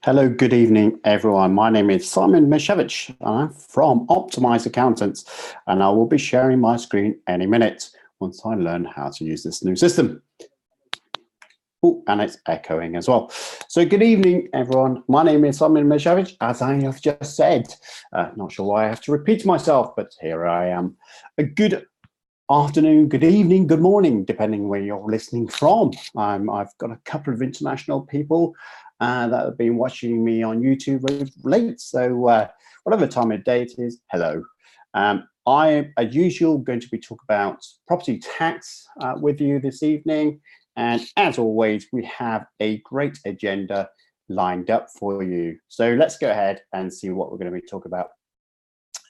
Hello, good evening, everyone. My name is Simon Misiewicz, and I'm from Optimise Accountants, and I will be sharing my screen any minute once I learn how to use this new system. Oh, and it's echoing as well. So good evening, everyone. My name is Simon Misiewicz, as I have just said. Not sure why I have to repeat myself, but here I am. A good afternoon, good evening, good morning, depending where you're listening from. I've got a couple of international people that have been watching me on YouTube late. So whatever time of day it is, hello. I, as usual, going to be talking about property tax with you this evening. And as always, we have a great agenda lined up for you. So let's go ahead and see what we're going to be talking about.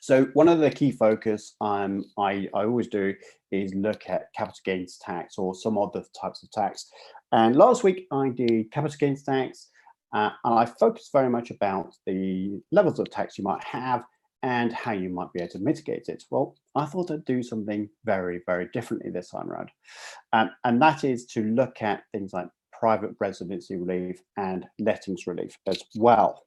So one of the key focus I always do is look at capital gains tax or some other types of tax. And last week I did capital gains tax, and I focused very much about the levels of tax you might have and how you might be able to mitigate it. Well, I thought I'd do something very, very differently this time around. And that is to look at things like private residency relief and lettings relief as well.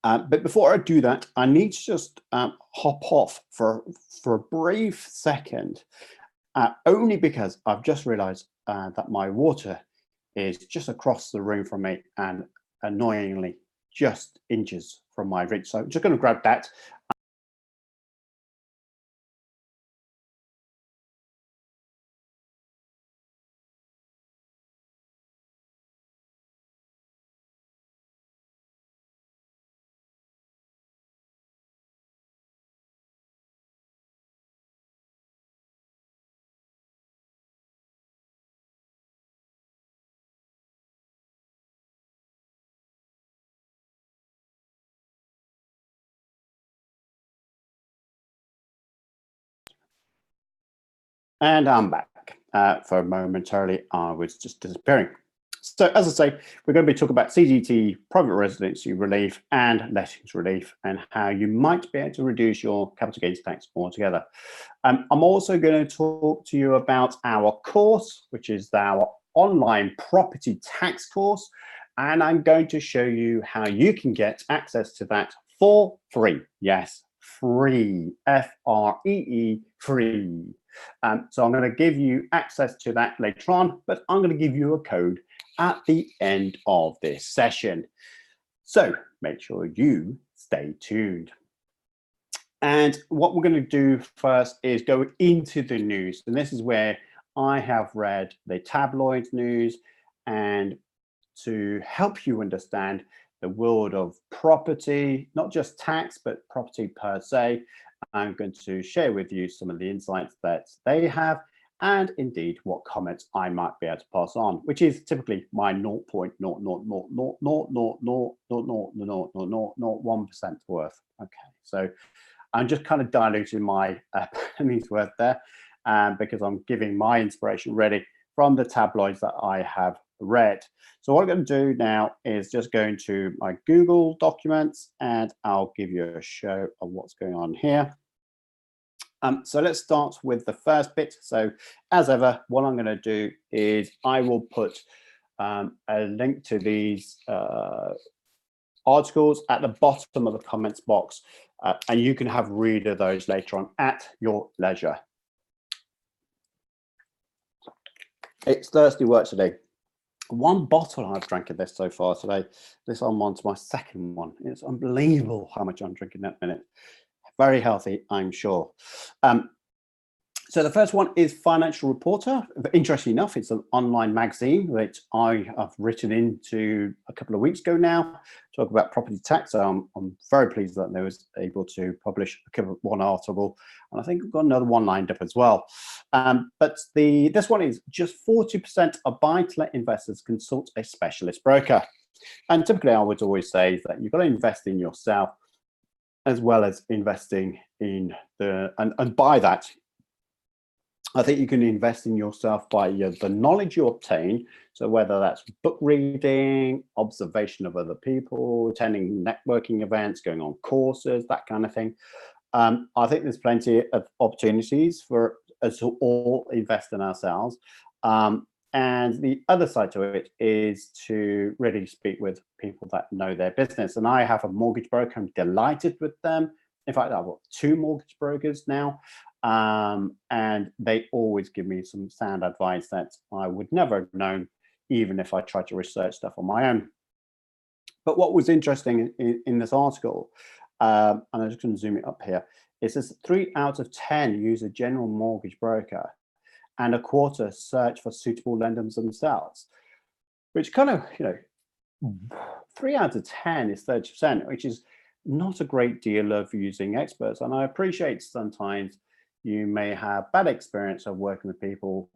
But before I do that, I need to just hop off for a brief second, only because I've just realized that my water is just across the room from me and annoyingly just inches from my reach. So I'm just going to grab that. And I'm back. For momentarily, I was just disappearing. So as I say, we're going to be talking about CGT, private residency relief and lettings relief, and how you might be able to reduce your capital gains tax altogether. I'm also going to talk to you about our course, which is our online property tax course, and I'm going to show you how you can get access to that for free. Yes, free, F-R-E-E, free. So I'm going to give you access to that later on, but I'm going to give you a code at the end of this session. So make sure you stay tuned. And what we're going to do first is go into the news. And this is where I have read the tabloid news, and to help you understand the world of property, not just tax, but property per se, I'm going to share with you some of the insights that they have, and indeed what comments I might be able to pass on, which is typically my 0.00000000001% worth. Okay, so I'm just kind of diluting my pennies worth there, because I'm giving my inspiration ready from the tabloids that I have read. So what I'm going to do now is just go into my Google documents, and I'll give you a show of what's going on here. So let's start with the first bit. So as ever, what I'm going to do is I will put a link to these articles at the bottom of the comments box, and you can have a read of those later on at your leisure. It's thirsty work today. One bottle I've drank of this so far today. I'm on to my second one. It's unbelievable how much I'm drinking that minute. Very healthy, I'm sure. So the first one is Financial Reporter. Interestingly enough, it's an online magazine that I have written into a couple of weeks ago now, talk about property tax. So I'm very pleased that they was able to publish one article, and I think we've got another one lined up as well. But this one is just 40% of buy-to-let investors consult a specialist broker. And typically I would always say that you've got to invest in yourself as well as investing in and by that, I think you can invest in yourself by the knowledge you obtain. So whether that's book reading, observation of other people, attending networking events, going on courses, that kind of thing. I think there's plenty of opportunities for us to all invest in ourselves. And the other side to it is to really speak with people that know their business. And I have a mortgage broker. I'm delighted with them. In fact, I've got 2 mortgage brokers now. And they always give me some sound advice that I would never have known, even if I tried to research stuff on my own. But what was interesting in this article, and I'm just going to zoom it up here, it says 3 out of 10 use a general mortgage broker, and a quarter search for suitable lenders themselves, which kind of, 3 out of 10 is 30%, which is not a great deal of using experts. And I appreciate sometimes you may have bad experience of working with people,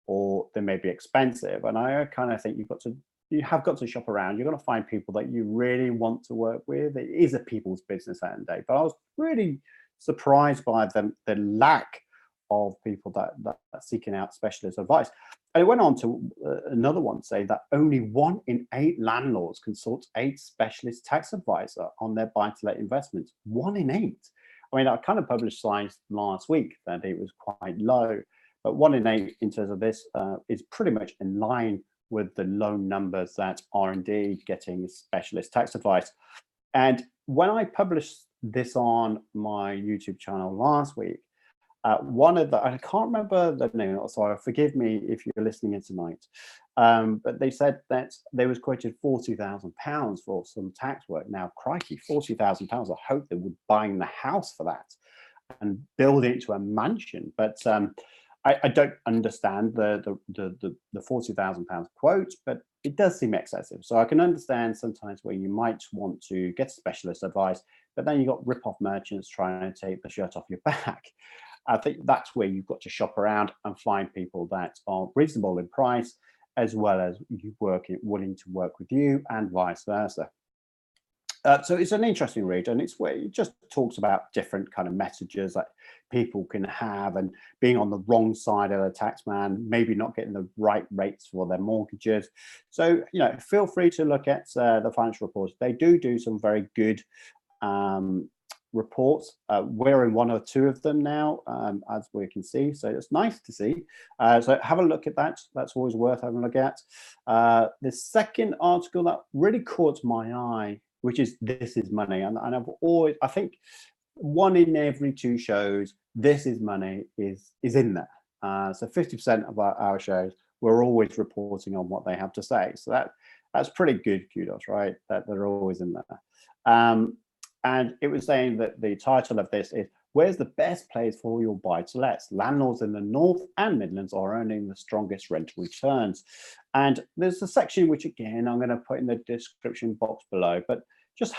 or they may be expensive. And I kind of think you have got to shop around. You're going to find people that you really want to work with. It is a people's business at the end of the day. But I was really surprised by the lack of people that are seeking out specialist advice. And it went on to another one, say that only 1 in 8 landlords consult a specialist tax advisor on their buy-to-let investments. 1 in 8. I mean, I kind of published slides last week that it was quite low, but 1 in 8 in terms of this is pretty much in line with the low numbers that are indeed getting specialist tax advice. And when I published this on my YouTube channel last week, one of the, I can't remember the name, so forgive me if you're listening in tonight, but they said that they was quoted £40,000 for some tax work. Now, crikey, £40,000, I hope they would buying the house for that and build it into a mansion. But I don't understand the £40,000 quote, but it does seem excessive. So I can understand sometimes where you might want to get specialist advice, but then you've got rip-off merchants trying to take the shirt off your back. I think that's where you've got to shop around and find people that are reasonable in price, as well as willing to work with you, and vice versa. So it's an interesting read, and it's where it just talks about different kind of messages that people can have, and being on the wrong side of the tax man, maybe not getting the right rates for their mortgages. So, feel free to look at the financial reports. They do some very good reports. We're in 1 or 2 of them now, as we can see, so it's nice to see. So have a look at that. That's always worth having a look at. The second article that really caught my eye, which is This Is Money, and I think 1 in every 2 shows This Is Money is in there. So 50% of our shows, we're always reporting on what they have to say. So that's pretty good kudos, right? That they're always in there. And it was saying that the title of this is, where's the best place for your buy-to-lets? Landlords in the North and Midlands are earning the strongest rental returns. And there's a section which, again, I'm going to put in the description box below, but just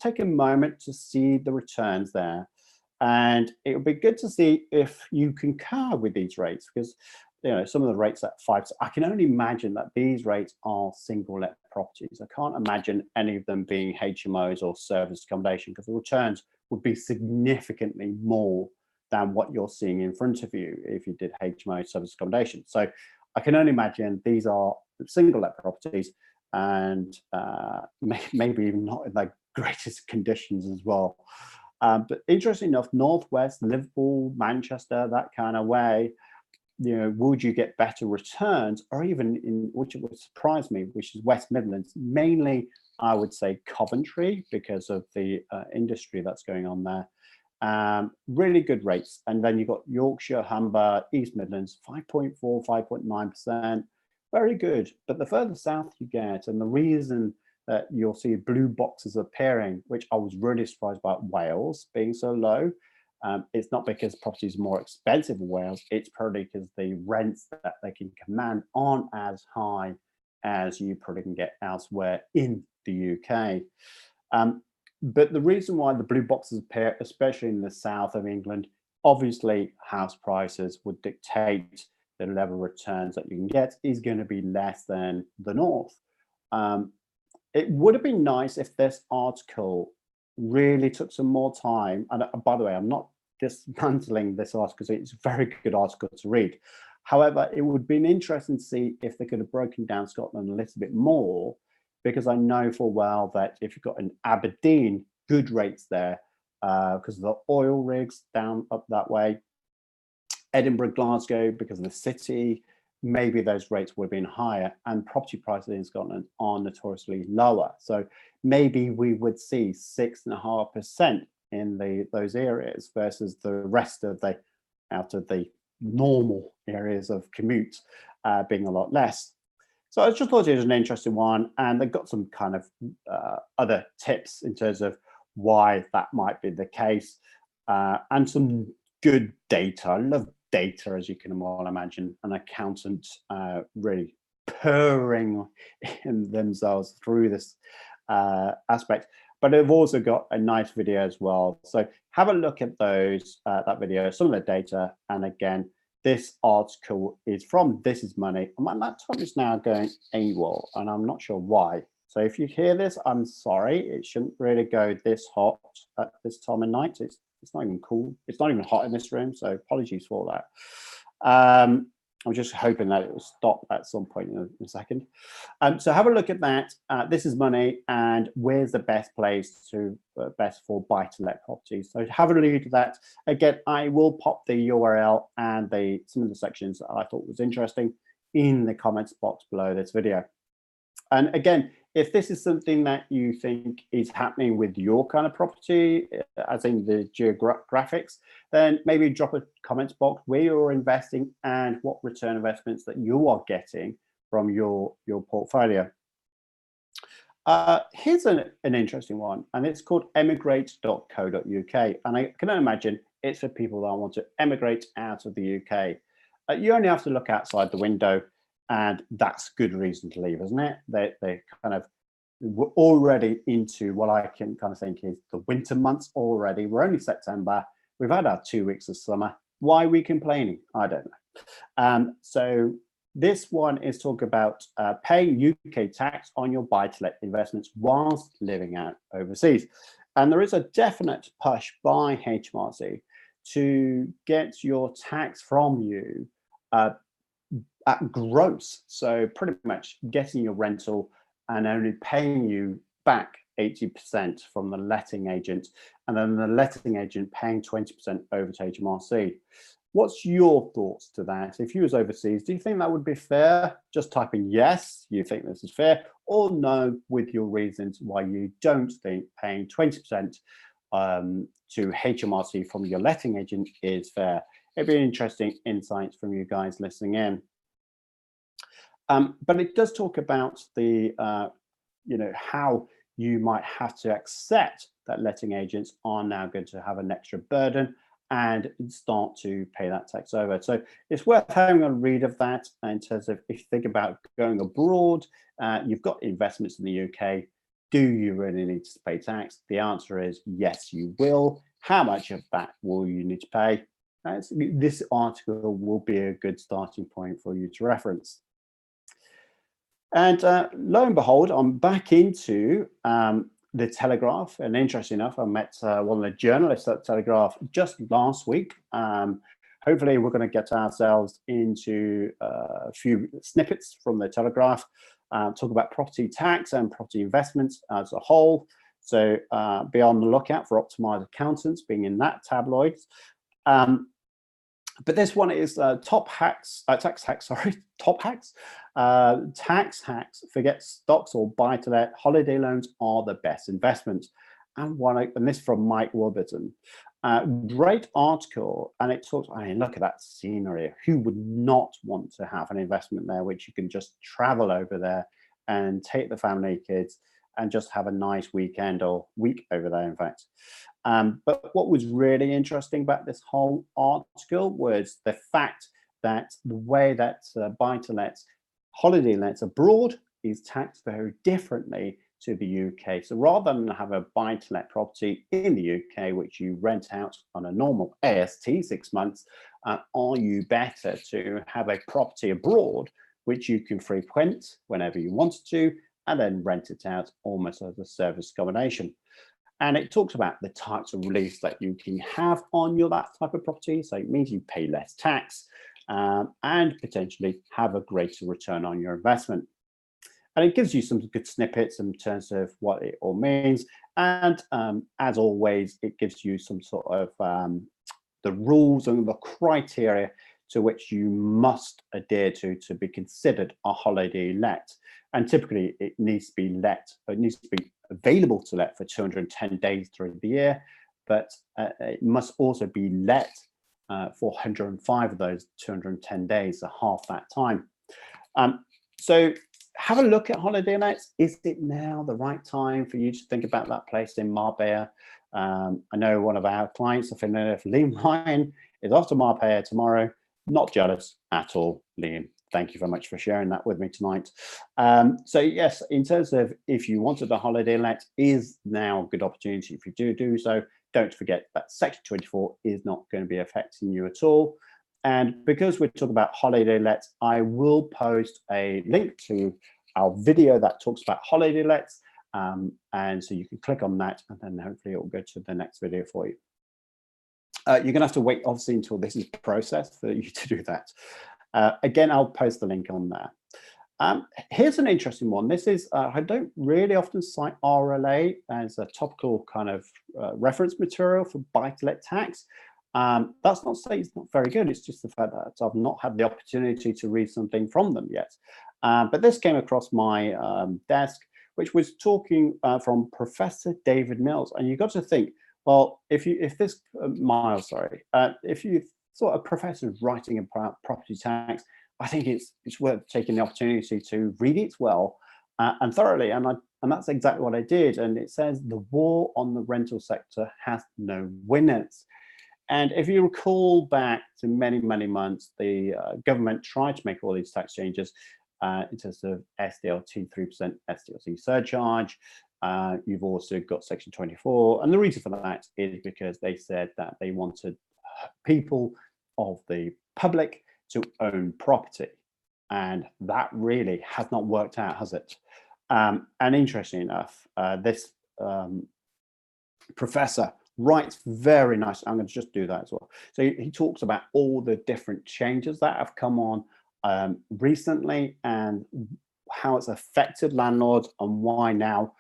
take a moment to see the returns there. And it would be good to see if you concur with these rates, because some of the rates at 5, I can only imagine that these rates are single let properties. I can't imagine any of them being HMOs or service accommodation, because the returns would be significantly more than what you're seeing in front of you if you did HMO service accommodation. So I can only imagine these are single let properties, and maybe even not in the greatest conditions as well. But interesting enough, Northwest, Liverpool, Manchester, that kind of way, would you get better returns, or even in, which would surprise me, which is West Midlands, mainly I would say Coventry, because of the industry that's going on there. Really good rates. And then you've got Yorkshire, Humber, East Midlands, 5.4, 5.9%, very good. But the further south you get, and the reason that you'll see blue boxes appearing, which I was really surprised about Wales being so low. It's not because properties are more expensive in Wales, it's probably because the rents that they can command aren't as high as you probably can get elsewhere in the UK. But the reason why the blue boxes appear, especially in the south of England, obviously house prices would dictate the level of returns that you can get is going to be less than the north. It would have been nice if this article really took some more time. And by the way, I'm not dismantling this article because it's a very good article to read. However, it would be interesting to see if they could have broken down Scotland a little bit more, because I know full well that if you've got an Aberdeen, good rates there because of the oil rigs down up that way. Edinburgh, Glasgow, because of the city, maybe those rates would have been higher, and property prices in Scotland are notoriously lower. So maybe we would see 6.5% in those areas versus the rest of the out of the normal areas of commute being a lot less. So I just thought it was an interesting one, and they've got some kind of other tips in terms of why that might be the case, and some good data. I love data, as you can well imagine, an accountant really purring in themselves through this aspect. But they've also got a nice video as well. So have a look at those, that video, some of the data. And again, this article is from This Is Money. And my laptop is now going AWOL, and I'm not sure why. So if you hear this, I'm sorry. It shouldn't really go this hot at this time of night. It's not even cool. It's not even hot in this room, so apologies for that. I'm just hoping that it will stop at some point in a second. So have a look at that. This is money, and where's the best place to best for buy-to-let properties. So have a look at that. Again, I will pop the URL and some of the sections that I thought was interesting in the comments box below this video. And again, if this is something that you think is happening with your kind of property, as in the geographics, then maybe drop a comments box where you're investing and what return investments that you are getting from your portfolio. Here's an interesting one, and it's called emigrate.co.uk. And I can imagine it's for people that want to emigrate out of the UK. You only have to look outside the window, and that's good reason to leave, isn't it? They kind of, we're already into what I can kind of think is the winter months already. We're only September. We've had our 2 weeks of summer. Why are we complaining? I don't know. So this one is talk about paying UK tax on your buy-to-let investments whilst living out overseas. And there is a definite push by HMRC to get your tax from you at gross. So pretty much getting your rental and only paying you back 80% from the letting agent, and then the letting agent paying 20% over to HMRC. What's your thoughts to that? If you was overseas, do you think that would be fair? Just type in yes, you think this is fair, or no, with your reasons why you don't think paying 20% to HMRC from your letting agent is fair. It'd be interesting insights from you guys listening in. But it does talk about the, how you might have to accept that letting agents are now going to have an extra burden and start to pay that tax over. So it's worth having a read of that in terms of if you think about going abroad, you've got investments in the UK, do you really need to pay tax? The answer is yes, you will. How much of that will you need to pay? This article will be a good starting point for you to reference. And lo and behold, I'm back into the Telegraph. And interesting enough, I met one of the journalists at Telegraph just last week. Hopefully, we're going to get ourselves into a few snippets from the Telegraph, talk about property tax and property investments as a whole. So be on the lookout for Optimise Accountants being in that tabloid. But this one is tax hacks, forget stocks or buy-to-let, holiday loans are the best investments. And this from Mike Warburton. Great article, and it talks, I mean, look at that scenery. Who would not want to have an investment there, which you can just travel over there and take the family, kids, and just have a nice weekend or week over there, in fact. But what was really interesting about this whole article was the fact that the way that buy-to-lets, holiday lets abroad is taxed very differently to the UK. So rather than have a buy-to-let property in the UK, which you rent out on a normal AST 6 months, are you better to have a property abroad, which you can frequent whenever you wanted to, and then rent it out almost as a service accommodation. And it talks about the types of reliefs that you can have on that type of property. So it means you pay less tax and potentially have a greater return on your investment. And it gives you some good snippets in terms of what it all means. And as always, it gives you some sort of the rules and the criteria to which you must adhere to be considered a holiday let. And typically it needs to be let, it needs to be available to let for 210 days through the year, but it must also be let for 105 of those 210 days, so half that time. So have a look at holiday lets. Is it now the right time for you to think about that place in Marbella? I know one of our clients, Liam Ryan, is off to Marbella tomorrow. Not jealous at all, Liam. Thank you very much for sharing that with me tonight. So yes, in terms of if you wanted a holiday let, is now a good opportunity. If you do so, don't forget that Section 24 is not going to be affecting you at all. And because we're talking about holiday lets, I will post a link to our video that talks about holiday lets. And so you can click on that, and then hopefully it will go to the next video for you. You're going to have to wait, obviously, until this is processed for you to do that. Again, I'll post the link on there. Here's an interesting one. This is, I don't really often cite RLA as a topical kind of reference material for buy-to-let tax. That's not to say it's not very good. It's just the fact that I've not had the opportunity to read something from them yet. But this came across my desk, which was talking from Professor David Mills. And you've got to think, well, if you thought a professor is writing about property tax, I think it's worth taking the opportunity to read it well and thoroughly. And that's exactly what I did. And it says the war on the rental sector has no winners. And if you recall back to many, many months, the government tried to make all these tax changes in terms of Sdlt, 3% Sdlt surcharge. You've also got Section 24. And the reason for that is because they said that they wanted people of the public to own property. And that really has not worked out, has it? And interestingly enough, this professor writes very nice. I'm going to just do that as well. So he talks about all the different changes that have come on recently and how it's affected landlords and why now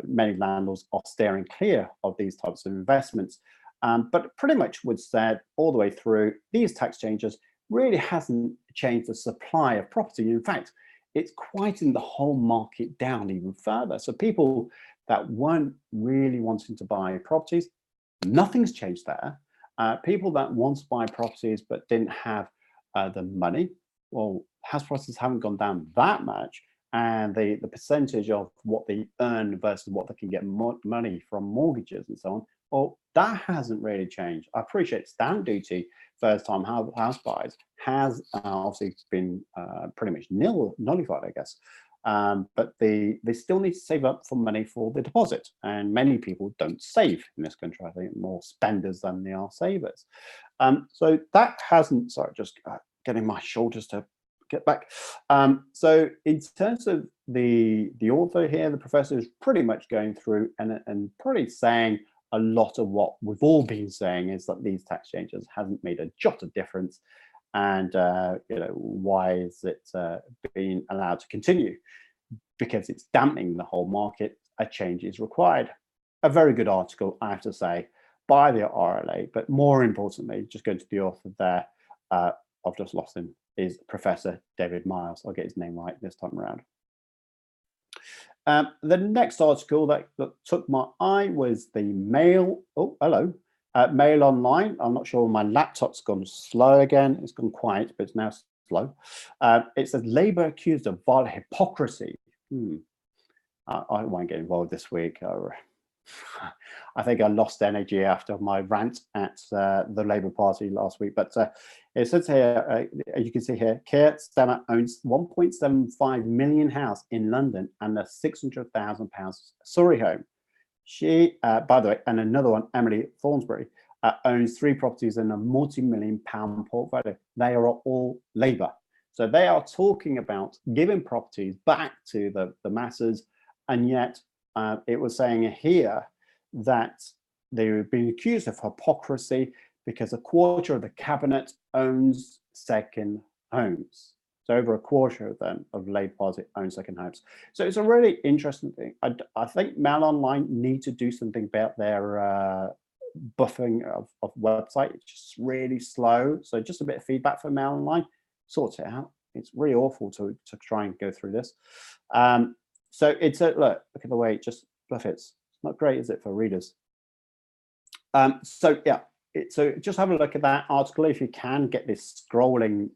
many landlords are steering clear of these types of investments. But pretty much would say all the way through, these tax changes really hasn't changed the supply of property. In fact, it's quieting the whole market down even further. So people that weren't really wanting to buy properties, nothing's changed there. People that want to buy properties but didn't have the money, well, house prices haven't gone down that much. And the percentage of what they earn versus what they can get money from mortgages and so on, well, that hasn't really changed. I appreciate stamp duty, first-time house buyers, has obviously been pretty much nullified, I guess. But they still need to save up for money for the deposit. And many people don't save in this country. I think more spenders than they are savers. So that hasn't, sorry, just getting my shoulders to get back. So in terms of the author here, the professor is pretty much going through and probably saying a lot of what we've all been saying, is that these tax changes hasn't made a jot of difference. And why is it being allowed to continue? Because it's dampening the whole market. A change is required. A very good article, I have to say, by the RLA. But more importantly, just going to the author there, I've just lost him, is Professor David Miles. I'll get his name right this time around. The next article that took my eye was the Mail. Oh, hello. Mail Online. I'm not sure, my laptop's gone slow again. It's gone quiet, but it's now slow. It says Labour accused of vile hypocrisy. I won't get involved this week. I think I lost energy after my rant at the Labour Party last week. But it says here, you can see here, Keir Starmer owns 1.75 million house in London and a £600,000 Surrey home. She, by the way, and another one, Emily Thornsbury, owns 3 properties in a multi-million-pound portfolio. They are all Labour. So they are talking about giving properties back to the masses, and yet it was saying here that they were being accused of hypocrisy because a quarter of the cabinet owns second homes. So over a quarter of them, of Labour Party, own second homes. So it's a really interesting thing. I think Mail Online need to do something about their buffering of website. It's just really slow. So just a bit of feedback from Mail Online, sorts it out. It's really awful to try and go through this. So it's a look at the way it just buffets. It's not great, is it, for readers? So yeah, so just have a look at that article if you can get this scrolling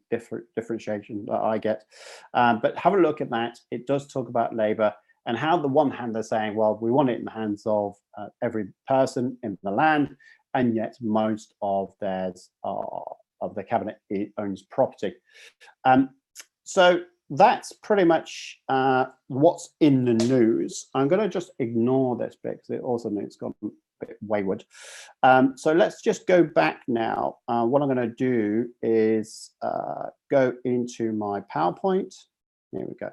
differentiation that I get. But have a look at that. It does talk about labor and how the one hand they're saying, well, we want it in the hands of every person in the land, and yet most of theirs of the cabinet owns property. So that's pretty much what's in the news. I'm going to just ignore this bit because it also it's gone a bit wayward. So let's just go back now. What I'm going to do is go into my PowerPoint. Here we go.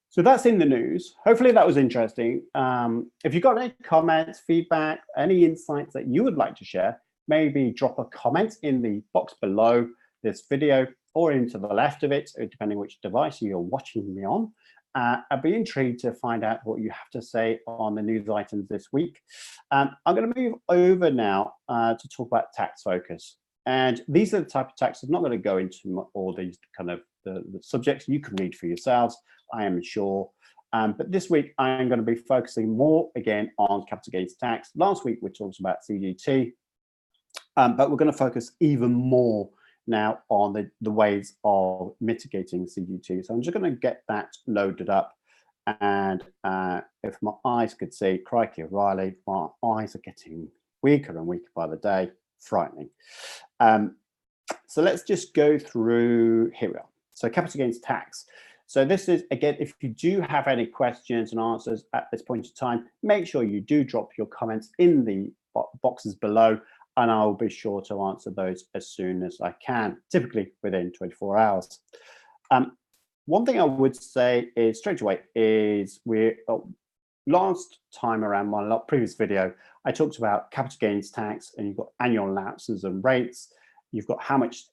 So that's in the news. Hopefully that was interesting. If you've got any comments, feedback, any insights that you would like to share, maybe drop a comment in the box below this video or into the left of it, depending which device you're watching me on. I'd be intrigued to find out what you have to say on the news items this week. I'm going to move over now to talk about tax focus. And these are the type of taxes. I'm not going to go into all these kind of the subjects you can read for yourselves, I am sure. But this week, I'm going to be focusing more again on capital gains tax. Last week, we talked about CGT, but we're going to focus even more now on the ways of mitigating CGT. So I'm just going to get that loaded up. And if my eyes could see, crikey, Riley, my eyes are getting weaker and weaker by the day. Frightening. So let's just go through, here we are. So capital gains tax. So this is, again, if you do have any questions and answers at this point in time, make sure you do drop your comments in the boxes below, and I'll be sure to answer those as soon as I can, typically within 24 hours. One thing I would say is straight away is last time around my previous video, I talked about capital gains tax, and you've got annual allowances and rates. You've got how much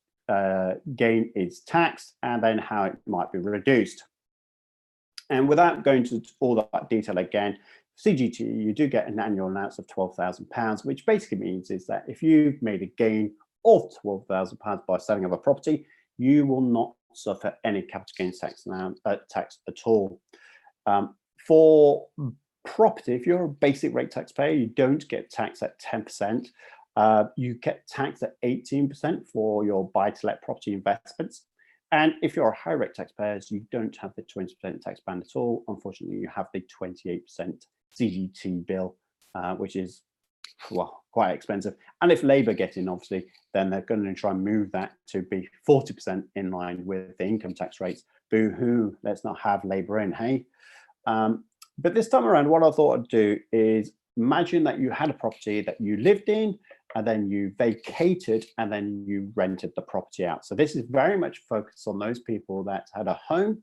gain is taxed and then how it might be reduced. And without going into all that detail again, CGT, you do get an annual allowance of £12,000, which basically means is that if you've made a gain of £12,000 by selling of a property, you will not suffer any capital gains tax at all. For property, if you're a basic rate taxpayer, you don't get taxed at 10%. You get taxed at 18% for your buy-to-let property investments. And if you're a high rate taxpayer, you don't have the 20% tax band at all. Unfortunately, you have the 28% CGT bill, which is, well, quite expensive. And if Labour get in, obviously, then they're going to try and move that to be 40% in line with the income tax rates. Boo-hoo, let's not have Labour in, hey? But this time around, what I thought I'd do is imagine that you had a property that you lived in, and then you vacated, and then you rented the property out. So this is very much focused on those people that had a home,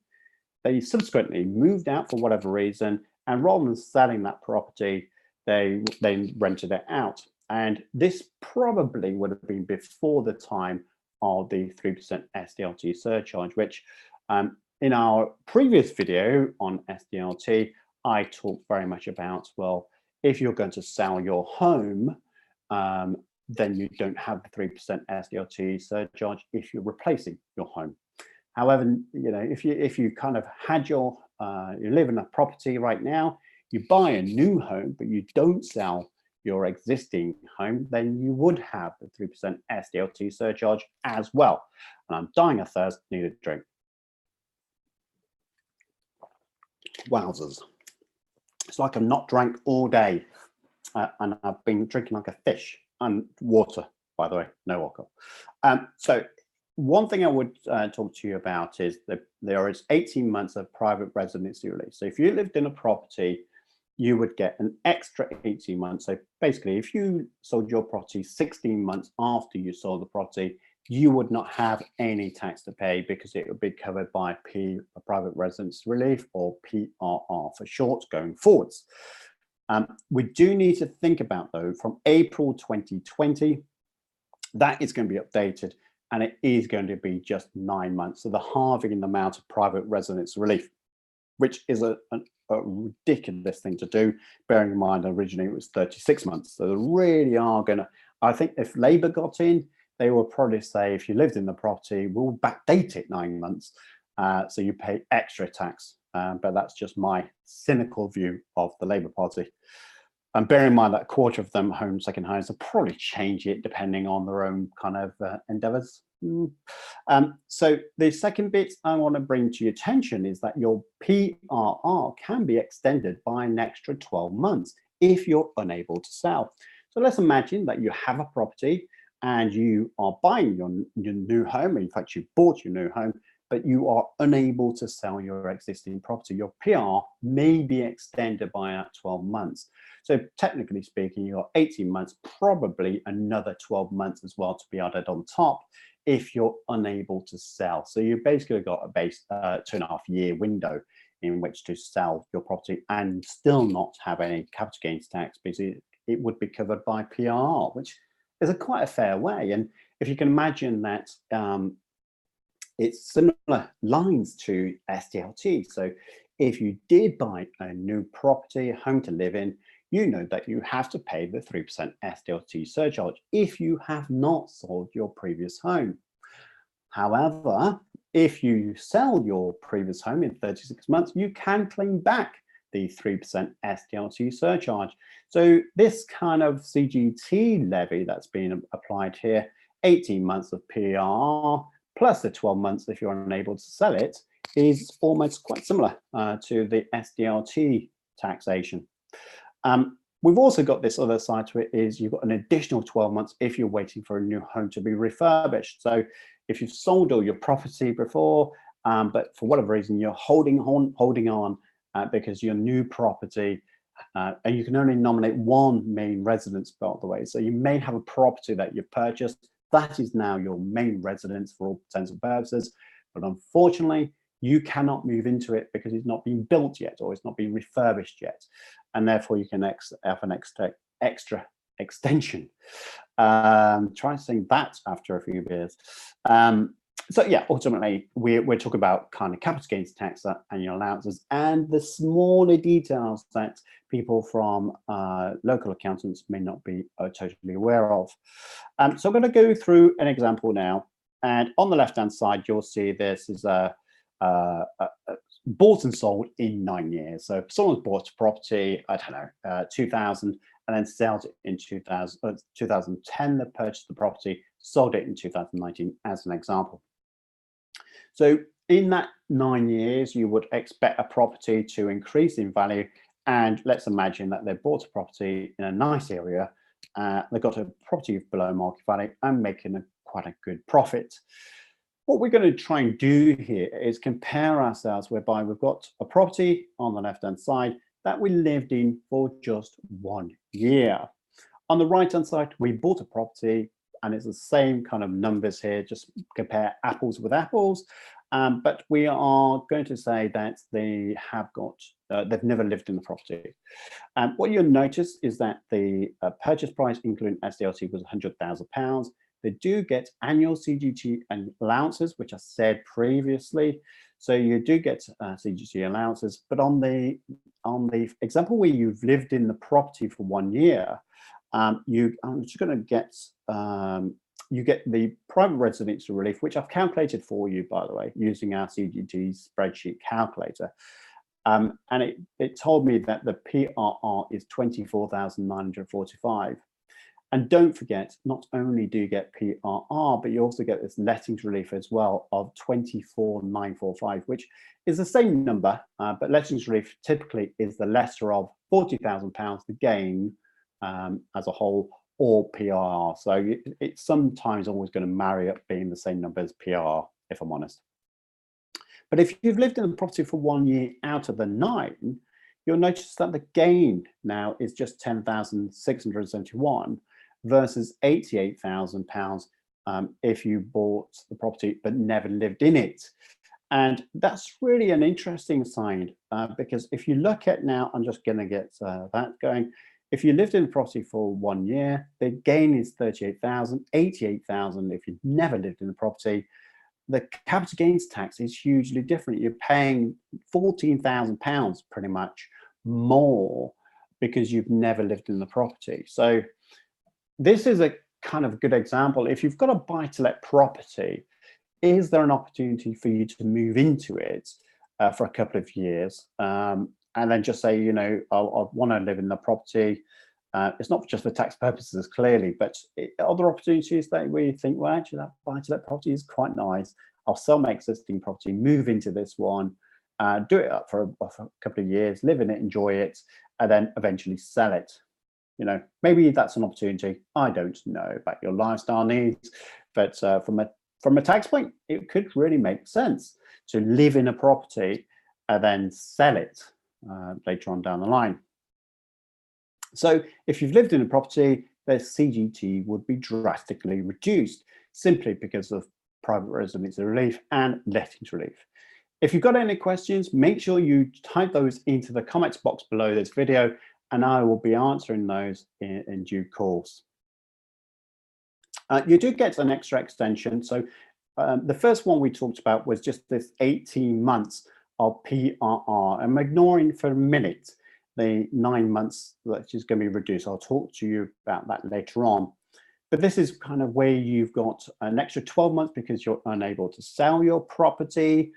they subsequently moved out for whatever reason, and rather than selling that property, they rented it out. And this probably would have been before the time of the 3% Sdlt surcharge, which in our previous video on Sdlt, I talked very much about, well, if you're going to sell your home, then you don't have the 3% Sdlt surcharge if you're replacing your home. However, you know, if you kind of had your you live in a property right now, you buy a new home, but you don't sell your existing home, then you would have the 3% Sdlt surcharge as well. And I'm dying of thirst, need a drink. Wowzers. It's like I'm not drank all day, and I've been drinking like a fish, and water, by the way, no alcohol. So one thing I would talk to you about is that there is 18 months of private residency relief. So if you lived in a property, you would get an extra 18 months. So basically, if you sold your property 16 months after you sold the property, you would not have any tax to pay because it would be covered by private residence relief, or PRR for short, going forwards. We do need to think about, though, from April 2020, that is going to be updated, and it is going to be just 9 months. So the halving in the amount of private residence relief. which is a ridiculous thing to do, bearing in mind originally it was 36 months. So they really are going to, I think if Labour got in, they will probably say if you lived in the property, we'll backdate it 9 months. So you pay extra tax. But that's just my cynical view of the Labour Party. And bear in mind that a quarter of them home second homes will probably change it depending on their own kind of endeavours. So the second bit I want to bring to your attention is that your PRR can be extended by an extra 12 months if you're unable to sell. So let's imagine that you have a property and you are buying your new home. In fact, you bought your new home, but you are unable to sell your existing property. Your PRR may be extended by that 12 months. So technically speaking, you're 18 months, probably another 12 months as well to be added on top if you're unable to sell. So you've basically got a base 2.5-year window in which to sell your property and still not have any capital gains tax, because it would be covered by PRR, which is quite a fair way. And if you can imagine that it's similar lines to SDLT. So if you did buy a new property, a home to live in, you know that you have to pay the 3% SDLT surcharge if you have not sold your previous home. However, if you sell your previous home in 36 months, you can claim back the 3% SDLT surcharge. So this kind of CGT levy that's being applied here, 18 months of PRR plus the 12 months if you're unable to sell it, is almost quite similar to the SDLT taxation. We've also got this other side to it, is you've got an additional 12 months if you're waiting for a new home to be refurbished. So if you've sold all your property before, but for whatever reason you're holding on because your new property, and you can only nominate one main residence, by the way. So you may have a property that you've purchased that is now your main residence for all intents and purposes, but unfortunately you cannot move into it because it's not been built yet or it's not been refurbished yet, and therefore you can have an extra extension. Try saying that after a few beers. So yeah, ultimately we're talking about kind of capital gains tax, annual allowances, and the smaller details that people from local accountants may not be totally aware of. So I'm going to go through an example now, and on the left hand side you'll see this is a bought and sold in 9 years. So if someone's bought a property, I don't know, 2000, and then sold it in 2010, they purchased the property, sold it in 2019 as an example. So in that 9 years, you would expect a property to increase in value. And let's imagine that they bought a property in a nice area. They got a property below market value and making quite a good profit. What we're going to try and do here is compare ourselves, whereby we've got a property on the left-hand side that we lived in for just 1 year. On the right-hand side, we bought a property, and it's the same kind of numbers here, just compare apples with apples. But we are going to say that they have got, they've never lived in the property. What you'll notice is that the purchase price, including SDLT, was £100,000. They do get annual CGT and allowances, which I said previously. So you do get CGT allowances, but on the example where you've lived in the property for 1 year, I'm just going to get, you get the private residential relief, which I've calculated for you, by the way, using our CGT spreadsheet calculator. And it told me that the PRR is 24,945. And don't forget, not only do you get PRR, but you also get this lettings relief as well of 24,945, which is the same number, but lettings relief typically is the lesser of £40,000, the gain as a whole, or PRR. So it's sometimes always going to marry up being the same number as PRR, if I'm honest. But if you've lived in the property for 1 year out of the 9, you'll notice that the gain now is just 10,671 versus £88,000 if you bought the property but never lived in it. And that's really an interesting sign because if you look at now, I'm just going to get that going. If you lived in the property for 1 year, the gain is 38,000, 88,000 if you've never lived in the property. the capital gains tax is hugely different. You're paying £14,000 pretty much more because you've never lived in the property. So this is a kind of good example. If you've got a buy-to-let property, is there an opportunity for you to move into it for a couple of years and then just say, you know, I want to live in the property. It's not just for tax purposes, clearly, but other opportunities that we think, well, actually, that buy-to-let property is quite nice. I'll sell my existing property, move into this one, do it up for a couple of years, live in it, enjoy it, and then eventually sell it. You know, maybe that's an opportunity. I don't know about your lifestyle needs, but from a tax point, it could really make sense to live in a property and then sell it later on down the line. So if you've lived in a property, the CGT would be drastically reduced simply because of private residency relief and lettings relief. If you've got any questions, make sure you type those into the comments box below this video, and I will be answering those in due course. You do get an extra extension. So the first one we talked about was just this 18 months of PRR. I'm ignoring for a minute the 9 months that is going to be reduced. I'll talk to you about that later on. But this is kind of where you've got an extra 12 months because you're unable to sell your property,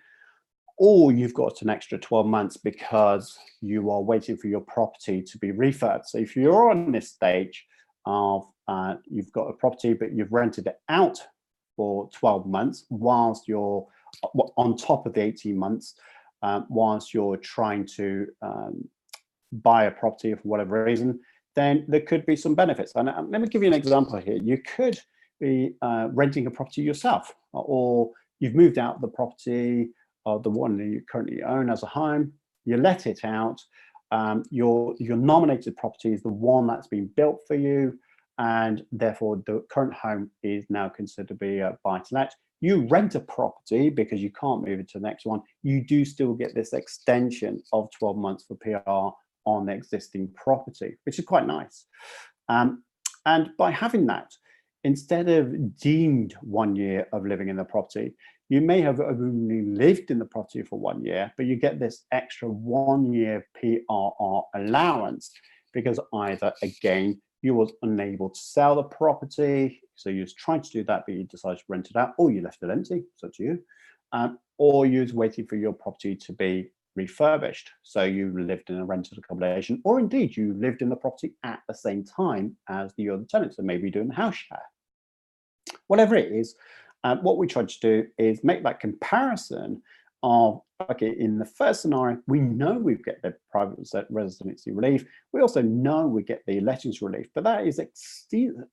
or you've got an extra 12 months because you are waiting for your property to be refurbed. So if you're on this stage of you've got a property, but you've rented it out for 12 months whilst you're on top of the 18 months, whilst you're trying to buy a property for whatever reason, then there could be some benefits. And let me give you an example here. You could be renting a property yourself, or you've moved out of the property, the one that you currently own as a home, you let it out, your nominated property is the one that's been built for you, and therefore the current home is now considered to be a buy-to-let. You rent a property because you can't move it to the next one. You do still get this extension of 12 months for PRR on the existing property, which is quite nice. And by having that, instead of deemed 1 year of living in the property, you may have only lived in the property for 1 year, but you get this extra 1 year PRR allowance because either, again, you was unable to sell the property, so you was trying to do that, but you decided to rent it out, or you left it empty, it's up to you, or you was waiting for your property to be refurbished, so you lived in a rented accommodation, or indeed you lived in the property at the same time as the other tenants, so maybe doing a house share. Whatever it is, what we tried to do is make that comparison of, okay, in the first scenario, we know we get the private residency relief. We also know we get the lettings relief, but that is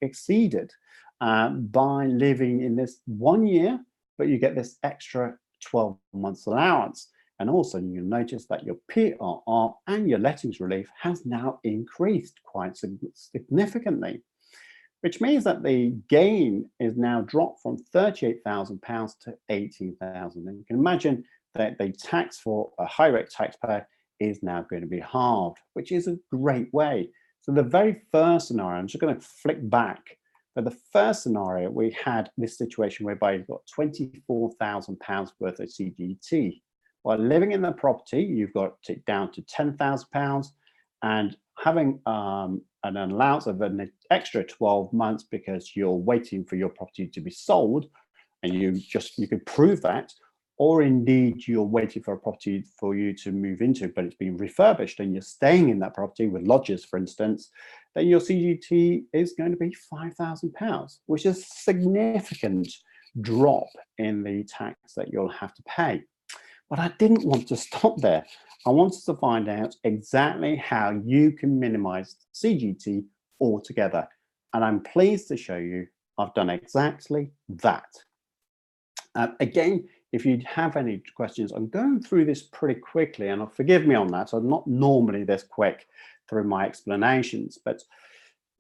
exceeded by living in this 1 year, but you get this extra 12 months allowance. And also you'll notice that your PRR and your lettings relief has now increased quite significantly, which means that the gain is now dropped from £38,000 to £18,000. And you can imagine that the tax for a high rate taxpayer is now going to be halved, which is a great way. So the very first scenario, I'm just going to flick back. For the first scenario, we had this situation whereby you've got £24,000 worth of CGT. While living in the property, you've got it down to £10,000, and having an allowance of an extra 12 months because you're waiting for your property to be sold, and you could prove that, or indeed you're waiting for a property for you to move into, but it's been refurbished and you're staying in that property with lodgers, for instance, then your CGT is going to be £5,000, which is a significant drop in the tax that you'll have to pay. But I didn't want to stop there. I wanted to find out exactly how you can minimize CGT altogether. And I'm pleased to show you I've done exactly that. Again, if you have any questions, I'm going through this pretty quickly, and forgive me on that. I'm not normally this quick through my explanations, but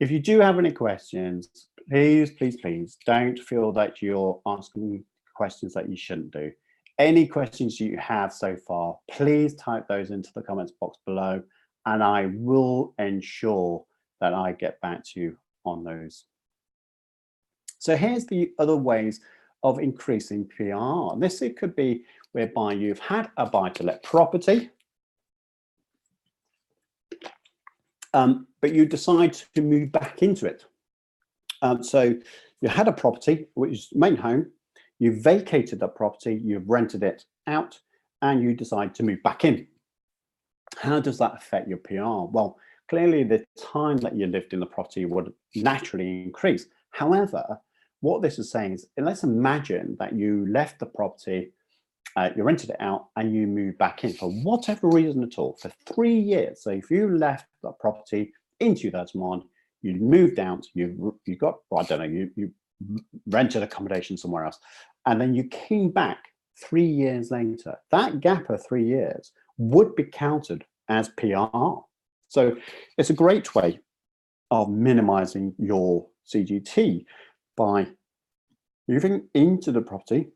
if you do have any questions, please, please, please don't feel that you're asking questions that you shouldn't do. Any questions you have so far, please type those into the comments box below, and I will ensure that I get back to you on those. So here's the other ways of increasing PRR. This it could be whereby you've had a buy-to-let property, but you decide to move back into it. So you had a property, which is main home, you vacated that property, you've rented it out, and you decide to move back in. How does that affect your PRR? Well, clearly the time that you lived in the property would naturally increase. However, what this is saying is, let's imagine that you left the property, you rented it out, and you moved back in for whatever reason at all for 3 years. So if you left the property in 2001, you moved out, you got, well, I don't know, you rented accommodation somewhere else, and then you came back 3 years later, that gap of 3 years would be counted as PRR. So it's a great way of minimizing your CGT by moving into the property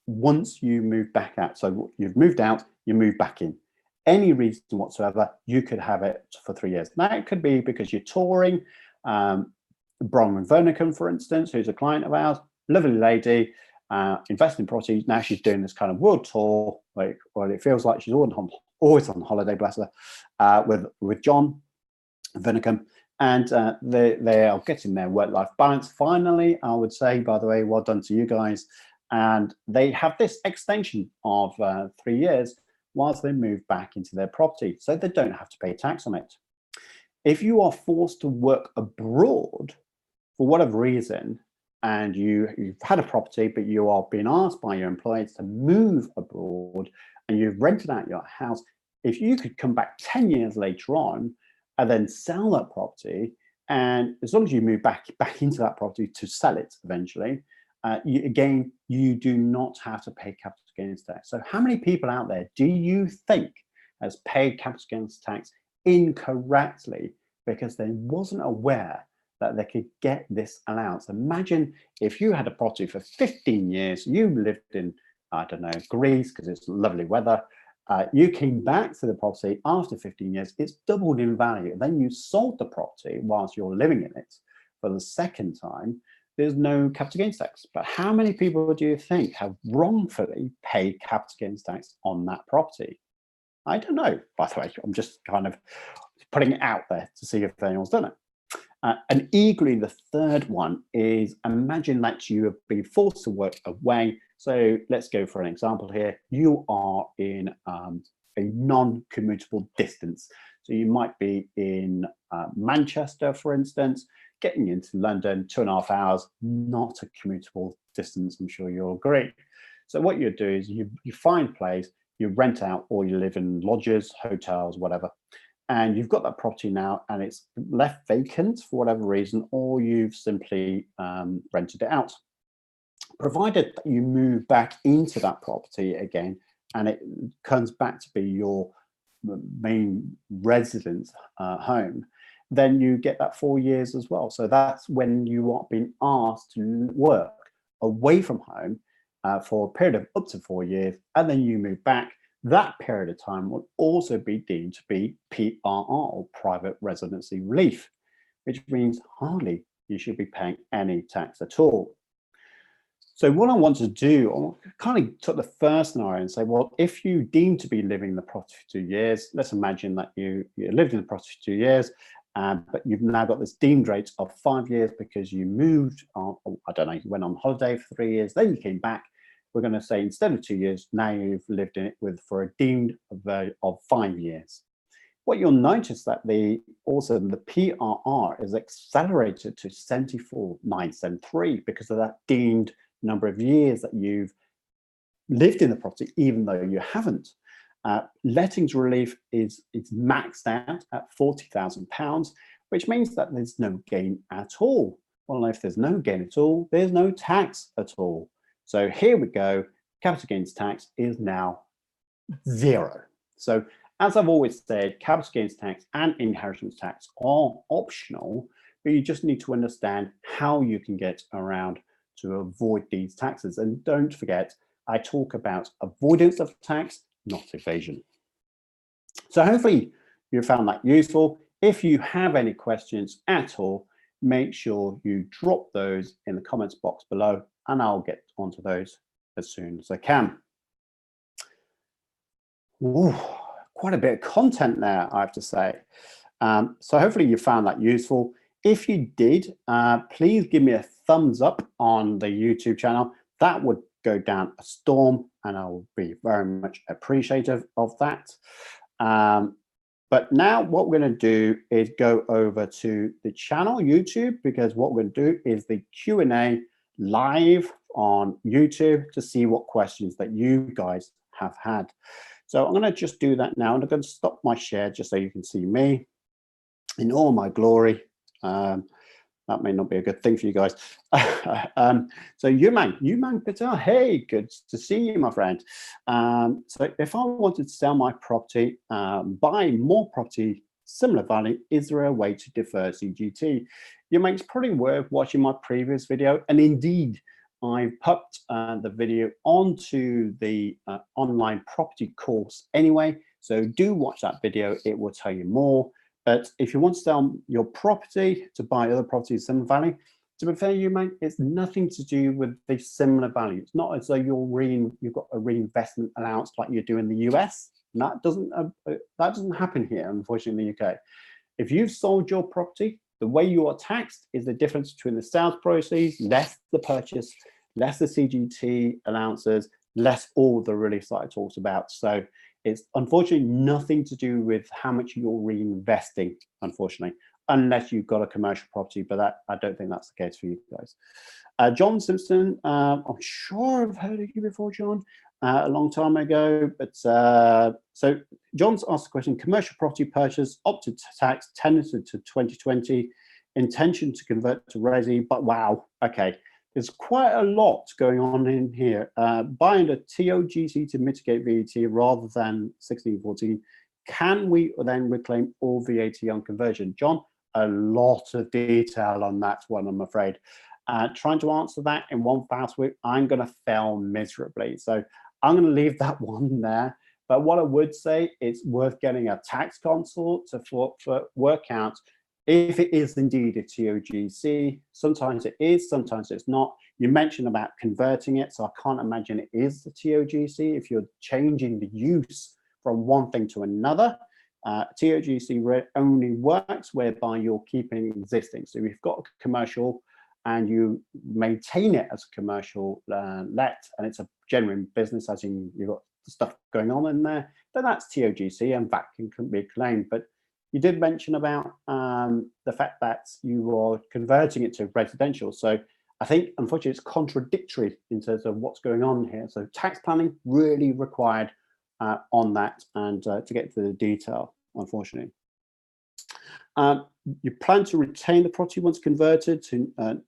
once you move back out. So you've moved out, you move back in. Any reason whatsoever, you could have it for 3 years. Now, it could be because you're touring. Bronwyn Vernicum, for instance, who's a client of ours, lovely lady, investing in property. Now she's doing this kind of world tour. Like, well, it feels like she's always on holiday, bless her, with John Vernicum. And they are getting their work-life balance. Finally, I would say, by the way, well done to you guys. And they have this extension of 3 years whilst they move back into their property, so they don't have to pay tax on it. If you are forced to work abroad for whatever reason, and you've had a property, but you are being asked by your employers to move abroad, and you've rented out your house, if you could come back 10 years later on and then sell that property, and as long as you move back into that property to sell it eventually, you do not have to pay capital gains tax. So how many people out there do you think has paid capital gains tax incorrectly because they wasn't aware that they could get this allowance? Imagine if you had a property for 15 years, you lived in, I don't know, Greece because it's lovely weather. You came back to the property after 15 years, it's doubled in value. Then you sold the property whilst you're living in it for the second time. There's no capital gains tax. But how many people do you think have wrongfully paid capital gains tax on that property? I don't know, by the way. I'm just kind of putting it out there to see if anyone's done it. And equally, the third one is, imagine that you have been forced to work away. So let's go for an example here. You are in a non-commutable distance. So you might be in Manchester, for instance, getting into London, 2.5 hours, not a commutable distance, I'm sure you'll agree. So what you do is you find a place, you rent out, or you live in lodges, hotels, whatever, and you've got that property now and it's left vacant for whatever reason, or you've simply rented it out. Provided that you move back into that property again and it comes back to be your main residence home, then you get that 4 years as well. So that's when you are being asked to work away from home for a period of up to 4 years, and then you move back. That period of time will also be deemed to be PRR, or private residency relief, which means hardly you should be paying any tax at all. So what I want to do, I kind of took the first scenario and say, well, if you deem to be living in the property for 2 years, let's imagine that you lived in the property for 2 years, but you've now got this deemed rate of 5 years because you moved on, I don't know, you went on holiday for 3 years, then you came back. We're going to say instead of 2 years, now you've lived in it for a deemed of 5 years. What you'll notice that the PRR is accelerated to 74,973 because of that deemed number of years that you've lived in the property, even though you haven't. Lettings relief is maxed out at £40,000, which means that there's no gain at all. Well, if there's no gain at all, there's no tax at all. So here we go, capital gains tax is now 0. So as I've always said, capital gains tax and inheritance tax are optional, but you just need to understand how you can get around to avoid these taxes. And don't forget, I talk about avoidance of tax, not evasion. So hopefully you found that useful. If you have any questions at all, make sure you drop those in the comments box below and I'll get onto those as soon as I can. Ooh, quite a bit of content there, I have to say. So hopefully you found that useful. If you did, please give me a thumbs up on the YouTube channel. That would go down a storm, and I will be very much appreciative of that. But now what we're going to do is go over to the channel YouTube, because what we're going to do is the Q&A live on YouTube to see what questions that you guys have had. So I'm going to just do that now, and I'm going to stop my share just so you can see me in all my glory. That may not be a good thing for you guys. So Yumang Patel, hey, good to see you, my friend. So if I wanted to sell my property, buy more property, similar value, is there a way to defer CGT? Yumang, it's probably worth watching my previous video. And indeed, I've put the video onto the online property course anyway. So do watch that video, it will tell you more. But if you want to sell your property to buy other properties similar value, to be fair, it's nothing to do with the similar value. It's not as though you've got a reinvestment allowance like you do in the US. And that doesn't happen here, unfortunately, in the UK. If you've sold your property, the way you are taxed is the difference between the sales proceeds, less the purchase, less the CGT allowances, less all the release that I talked about. So it's unfortunately nothing to do with how much you're reinvesting, unfortunately, unless you've got a commercial property, but that I don't think that's the case for you guys. John Simpson, I'm sure I've heard of you before, John, a long time ago. But so John's asked the question: commercial property purchase, opted to tax, tenanted to 2020, intention to convert to resi, but wow, okay. There's quite a lot going on in here. Buying a TOGC to mitigate VAT rather than 1614. Can we then reclaim all VAT on conversion? John, a lot of detail on that one, I'm afraid. Trying to answer that in one foul swoop, I'm going to fail miserably. So I'm going to leave that one there. But what I would say, it's worth getting a tax consult to work out if it is indeed a TOGC. Sometimes it is, sometimes it's not. You mentioned about converting it, so I can't imagine it is the TOGC. If you're changing the use from one thing to another, TOGC only works whereby you're keeping existing. So if you've got a commercial and you maintain it as a commercial let, and it's a genuine business, as in you've got stuff going on in there, then that's TOGC and VAT can be claimed. But you did mention about the fact that you are converting it to residential. So I think, unfortunately, it's contradictory in terms of what's going on here. So tax planning really required on that, and to get to the detail, unfortunately. You plan to retain the property once converted to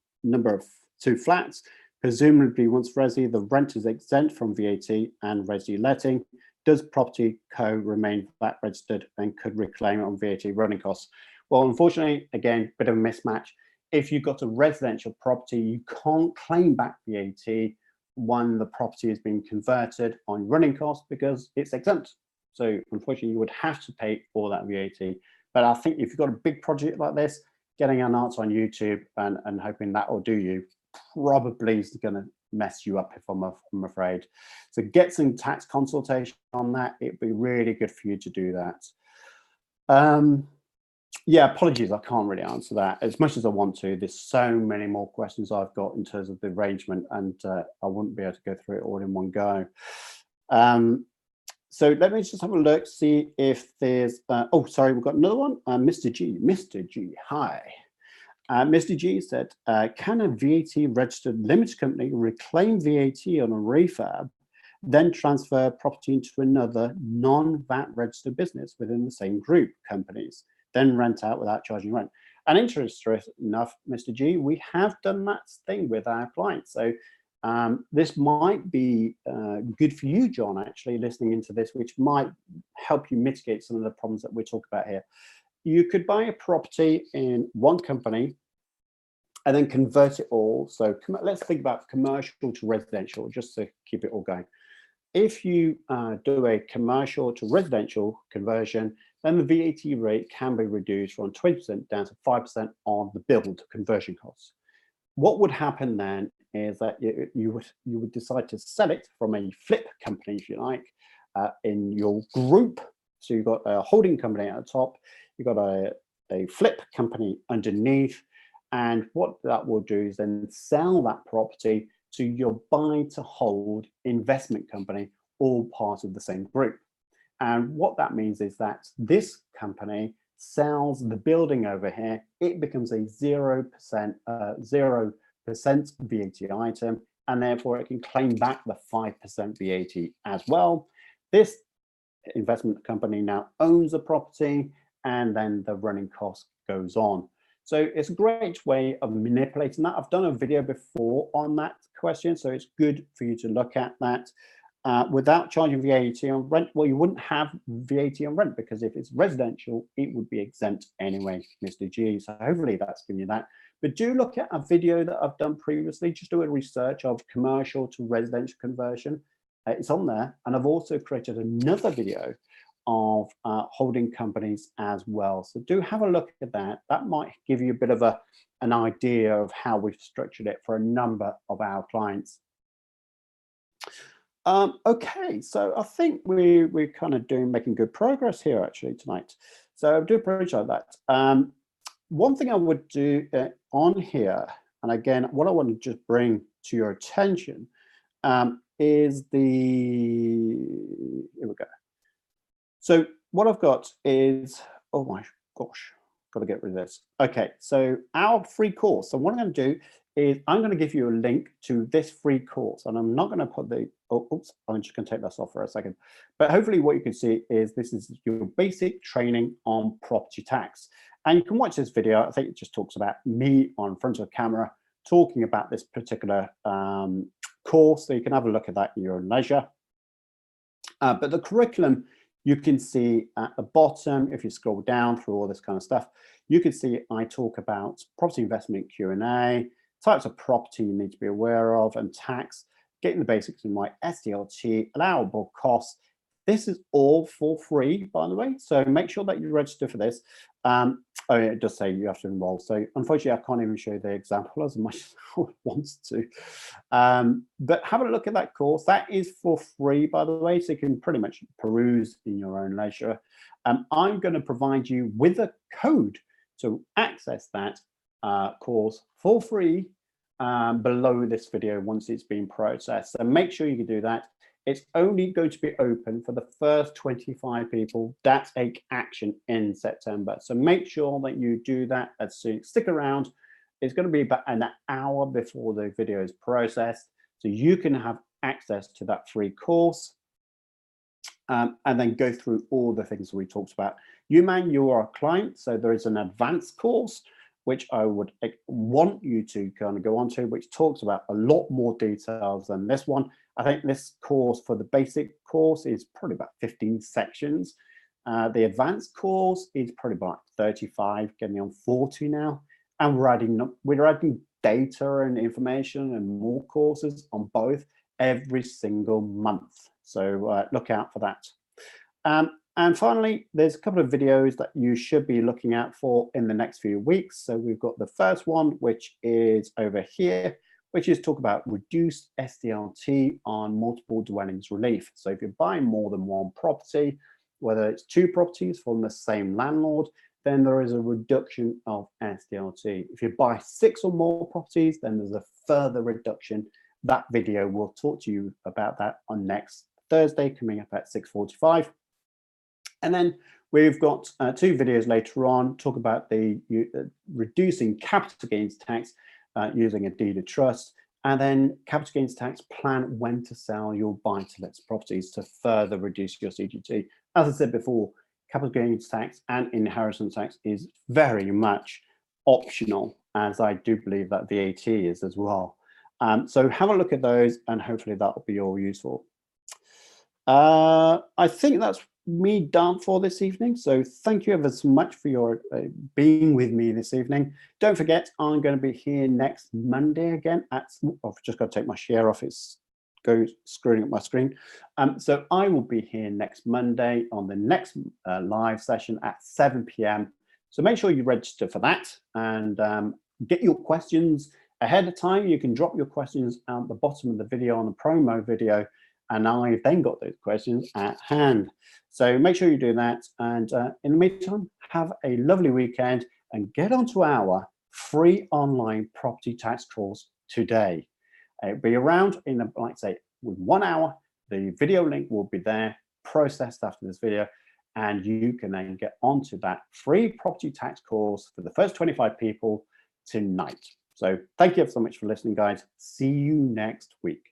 two flats. Presumably, once resi, the rent is exempt from VAT and resi letting. Does property co remain VAT registered and could reclaim it on VAT running costs? Well, unfortunately, again, bit of a mismatch. If you've got a residential property, you can't claim back VAT when the property has been converted on running costs because it's exempt. So unfortunately, you would have to pay for that VAT. But I think if you've got a big project like this, getting an answer on YouTube and hoping that will do you probably is going to mess you up, if I'm afraid. So get some tax consultation on that. It'd be really good for you to do that. Yeah, apologies, I can't really answer that as much as I want to. There's so many more questions I've got in terms of the arrangement, and I wouldn't be able to go through it all in one go. So let me just have a look, see if there's, oh, sorry, we've got another one. Mr. G, hi. Mr. G said, can a VAT registered limited company reclaim VAT on a refurb, then transfer property into another non-VAT registered business within the same group companies, then rent out without charging rent? And interestingly enough, Mr. G, we have done that thing with our clients. So this might be good for you, John, actually listening into this, which might help you mitigate some of the problems that we talk about here. You could buy a property in one company and then convert it all. So let's think about commercial to residential, just to keep it all going. If you do a commercial to residential conversion, then the VAT rate can be reduced from 20% down to 5% on the build conversion costs. What would happen then is that you would decide to sell it from a flip company, if you like, in your group. So you've got a holding company at the top, you've got a flip company underneath, and what that will do is then sell that property to your buy to hold investment company, all part of the same group. And what that means is that this company sells the building over here, it becomes a 0% VAT item, and therefore it can claim back the 5% VAT as well. This investment company now owns the property, and then the running cost goes on. So it's a great way of manipulating that. I've done a video before on that question, so it's good for you to look at that. Without charging VAT on rent, well, you wouldn't have VAT on rent, because if it's residential, it would be exempt anyway, Mr. G. So hopefully that's given you that. But do look at a video that I've done previously, just do a research of commercial to residential conversion. It's on there. And I've also created another video of holding companies as well. So do have a look at that. That might give you a bit of an idea of how we've structured it for a number of our clients. Okay, so I think we're kind of making good progress here actually tonight. So I do appreciate that. One thing I would do on here, and again, what I want to just bring to your attention is here we go. So what I've got is, oh my gosh, got to get rid of this. Okay, so our free course. So what I'm going to do is I'm going to give you a link to this free course, and I'm not going to put the, oops, I'm just going to take this off for a second. But hopefully what you can see is this is your basic training on property tax. And you can watch this video. I think it just talks about me on front of the camera talking about this particular course. So you can have a look at that in your own leisure. But the curriculum, you can see at the bottom, if you scroll down through all this kind of stuff, you can see I talk about property investment Q&A, types of property you need to be aware of, and tax, getting the basics in right, Sdlt, allowable costs. This is all for free, by the way, so make sure that you register for this. Oh, yeah, it does say you have to enroll. So unfortunately, I can't even show you the example as much as I want to. But have a look at that course. That is for free, by the way, so you can pretty much peruse in your own leisure. I'm going to provide you with a code to access that course for free below this video once it's been processed. So make sure you can do that. It's only going to be open for the first 25 people that take action in September. So make sure that you do that as soon. Stick around. It's going to be about an hour before the video is processed, so you can have access to that free course and then go through all the things we talked about. You are a client, so there is an advanced course which I would want you to kind of go on to, which talks about a lot more details than this one. I think this course for the basic course is probably about 15 sections. The advanced course is probably about 35, getting on 40 now. And we're adding data and information and more courses on both every single month. So look out for that. And finally, there's a couple of videos that you should be looking out for in the next few weeks. So we've got the first one, which is over here, which is talk about reduced Sdlt on multiple dwellings relief. So if you're buying more than one property, whether it's two properties from the same landlord, then there is a reduction of Sdlt. If you buy 6 or more properties, then there's a further reduction. That video will talk to you about that on next Thursday, coming up at 6:45. And then we've got 2 videos later on, talk about the reducing capital gains tax using a deed of trust, and then capital gains tax plan when to sell your buy-to-let properties to further reduce your CGT. As I said before, capital gains tax and inheritance tax is very much optional, as I do believe that VAT is as well. So have a look at those, and hopefully that will be all useful. I think that's me done for this evening. So thank you ever so much for your being with me this evening. Don't forget, I'm going to be here next Monday again at, I've just got to take my share off, it's screwing up my screen. So I will be here next Monday on the next live session at 7 p.m. So make sure you register for that and get your questions ahead of time. You can drop your questions at the bottom of the video on the promo video, and I've then got those questions at hand. So make sure you do that. And in the meantime, have a lovely weekend and get onto our free online property tax course today. It'll be around in, like I say, with 1 hour. The video link will be there, processed after this video, and you can then get onto that free property tax course for the first 25 people tonight. So thank you so much for listening, guys. See you next week.